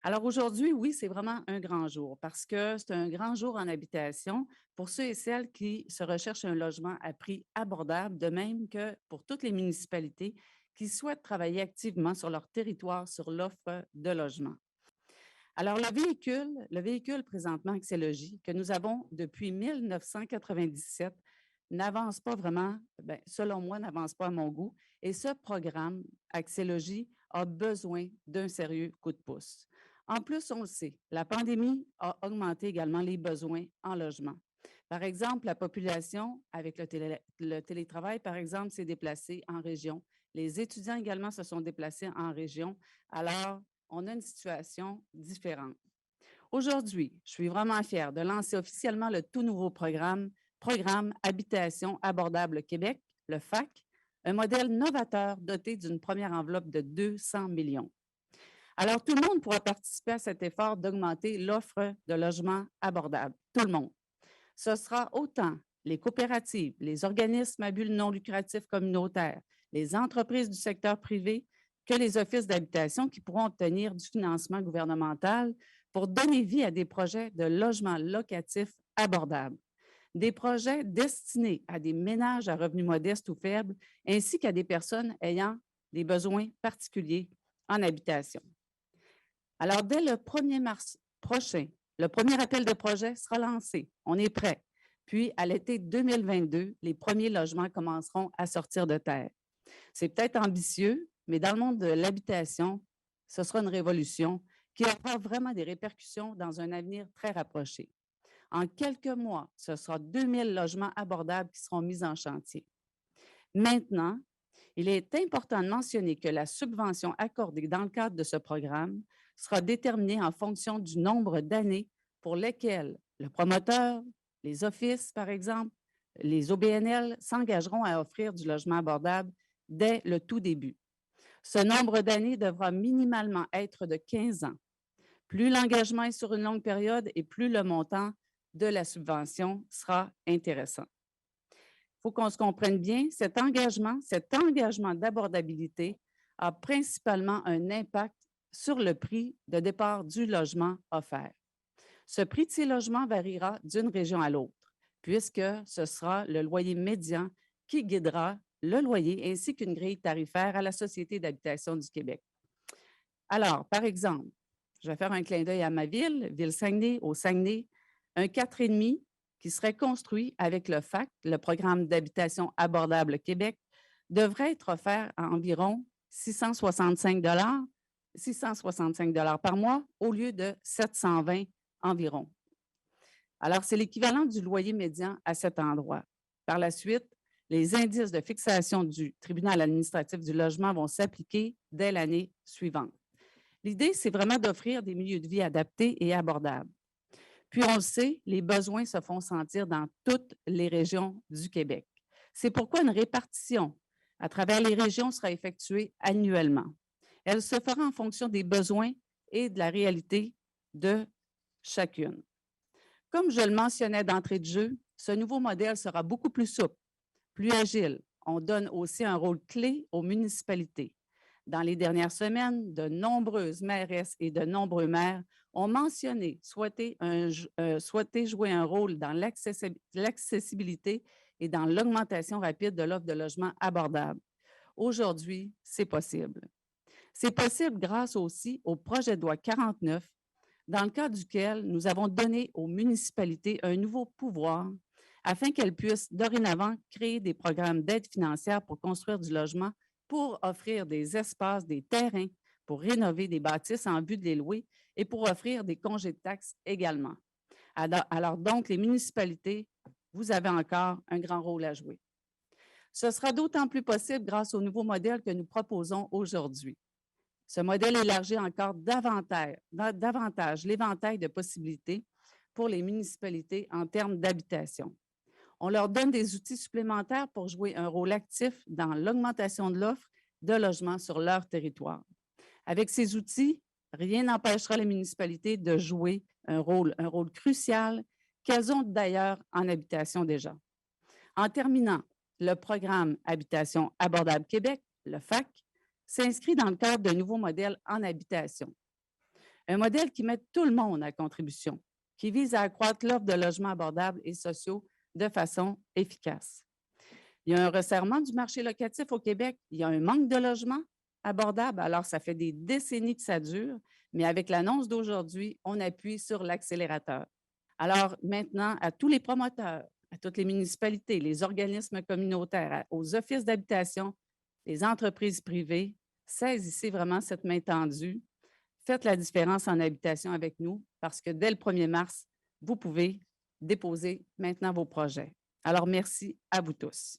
Alors aujourd'hui, oui, c'est vraiment un grand jour parce que c'est un grand jour en habitation pour ceux et celles qui se recherchent un logement à prix abordable, de même que pour toutes les municipalités qui souhaitent travailler activement sur leur territoire sur l'offre de logement. Alors le véhicule présentement Axélogie que nous avons depuis 1997 n'avance pas vraiment, selon moi, n'avance pas à mon goût. Et ce programme, Axélogie, a besoin d'un sérieux coup de pouce. En plus, on le sait, la pandémie a augmenté également les besoins en logement. Par exemple, la population, avec le télétravail, par exemple, s'est déplacée en région. Les étudiants également se sont déplacés en région. Alors, on a une situation différente. Aujourd'hui, je suis vraiment fière de lancer officiellement le tout nouveau Programme Habitation abordable Québec, le FAC, un modèle novateur doté d'une première enveloppe de 200 millions. Alors, tout le monde pourra participer à cet effort d'augmenter l'offre de logements abordables. Tout le monde. Ce sera autant les coopératives, les organismes à but non lucratif communautaires, les entreprises du secteur privé que les offices d'habitation qui pourront obtenir du financement gouvernemental pour donner vie à des projets de logement locatif abordables. Des projets destinés à des ménages à revenus modestes ou faibles, ainsi qu'à des personnes ayant des besoins particuliers en habitation. Alors, dès le 1er mars prochain, le premier appel de projet sera lancé. On est prêt. Puis, à l'été 2022, les premiers logements commenceront à sortir de terre. C'est peut-être ambitieux, mais dans le monde de l'habitation, ce sera une révolution qui aura vraiment des répercussions dans un avenir très rapproché. En quelques mois, ce sera 2000 logements abordables qui seront mis en chantier. Maintenant, il est important de mentionner que la subvention accordée dans le cadre de ce programme sera déterminée en fonction du nombre d'années pour lesquelles le promoteur, les offices, par exemple, les OBNL s'engageront à offrir du logement abordable dès le tout début. Ce nombre d'années devra minimalement être de 15 ans. Plus l'engagement est sur une longue période et plus le montant de la subvention sera intéressant. Il faut qu'on se comprenne bien, cet engagement d'abordabilité a principalement un impact sur le prix de départ du logement offert. Ce prix de ces logements variera d'une région à l'autre, puisque ce sera le loyer médian qui guidera le loyer ainsi qu'une grille tarifaire à la Société d'habitation du Québec. Alors, par exemple, je vais faire un clin d'œil à ma ville, Ville-Saguenay, au Saguenay, un 4,5 qui serait construit avec le FAC, le Programme d'habitation abordable Québec, devrait être offert à environ 665 665 par mois au lieu de 720 environ. Alors, c'est l'équivalent du loyer médian à cet endroit. Par la suite, les indices de fixation du tribunal administratif du logement vont s'appliquer dès l'année suivante. L'idée, c'est vraiment d'offrir des milieux de vie adaptés et abordables. Puis, on le sait, les besoins se font sentir dans toutes les régions du Québec. C'est pourquoi une répartition à travers les régions sera effectuée annuellement. Elle se fera en fonction des besoins et de la réalité de chacune. Comme je le mentionnais d'entrée de jeu, ce nouveau modèle sera beaucoup plus souple, plus agile. On donne aussi un rôle clé aux municipalités. Dans les dernières semaines, de nombreuses mairesses et de nombreux maires ont mentionné souhaiter jouer un rôle dans l'accessibilité et dans l'augmentation rapide de l'offre de logements abordables. Aujourd'hui, c'est possible. C'est possible grâce aussi au projet de loi 49, dans le cadre duquel nous avons donné aux municipalités un nouveau pouvoir afin qu'elles puissent dorénavant créer des programmes d'aide financière pour construire du logement, pour offrir des espaces, des terrains, pour rénover des bâtisses en vue de les louer et pour offrir des congés de taxes également. Alors donc, les municipalités, vous avez encore un grand rôle à jouer. Ce sera d'autant plus possible grâce au nouveau modèle que nous proposons aujourd'hui. Ce modèle élargit encore davantage l'éventail de possibilités pour les municipalités en termes d'habitation. On leur donne des outils supplémentaires pour jouer un rôle actif dans l'augmentation de l'offre de logements sur leur territoire. Avec ces outils, rien n'empêchera les municipalités de jouer un rôle crucial qu'elles ont d'ailleurs en habitation déjà. En terminant, le programme Habitation abordable Québec, le FAC, s'inscrit dans le cadre d'un nouveau modèle en habitation. Un modèle qui met tout le monde à contribution, qui vise à accroître l'offre de logements abordables et sociaux de façon efficace. Il y a un resserrement du marché locatif au Québec. Il y a un manque de logements abordables. Alors, ça fait des décennies que ça dure, mais avec l'annonce d'aujourd'hui, on appuie sur l'accélérateur. Alors, maintenant, à tous les promoteurs, à toutes les municipalités, les organismes communautaires, aux offices d'habitation, les entreprises privées, saisissez vraiment cette main tendue. Faites la différence en habitation avec nous parce que dès le 1er mars, vous pouvez déposer maintenant vos projets. Alors, merci à vous tous.